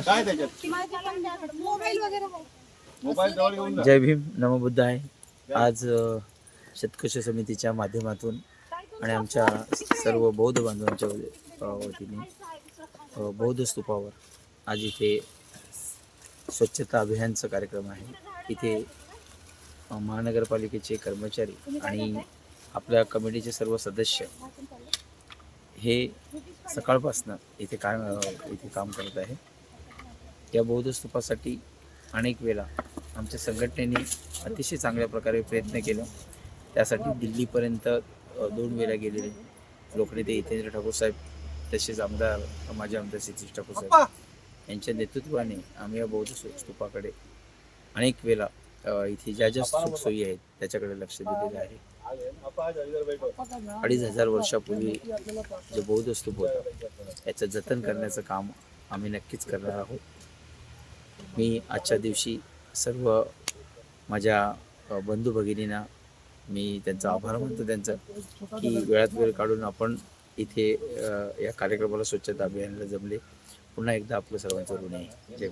काय त्याच्यात मोबाईल जवळ घेऊन जा. जय भीम, नमो बुद्धाय. आज शतकोश समितीच्या माध्यमातून आणि आमच्या सर्व बौद्ध बांधवांच्या वतीने बौद्ध स्तूपावर आज इथे स्वच्छता अभियानचा कार्यक्रम आहे. इथे महानगरपालिकेचे कर्मचारी आणि आपल्या कमिटीचे सर्व सदस्य हे सकाळपासून इथे काम करत आहे. या बौद्ध स्तूपासाठी अनेक वेळा आमच्या संघटनेने अतिशय चांगल्या प्रकारे प्रयत्न केले. त्यासाठी दिल्लीपर्यंत 2 वेळा गेलेले लोकनेते हितेंद्र ठाकूर साहेब तसेच माझे आमदार सतीश ठाकूर साहेब यांच्या नेतृत्वाने आम्ही या बौद्ध स्तूपाकडे अनेक वेळा इथे ज्या सुखसोयी आहेत त्याच्याकडे लक्ष दिलेलं आहे. 2500 वर्षापूर्वी जे बौद्ध स्तूप होतं याचं जतन करण्याचं काम आम्ही नक्कीच करणार आहोत. मी आजच्या दिवशी सर्व माझ्या बंधू भगिनींना मी त्यांचा आभार मानतो त्यांचा की वेळात वेळ काढून आपण इथे या कार्यक्रमाला स्वच्छता अभियानाला जमले. पुन्हा एकदा आपलं सर्वांचं ऋण आहे. जय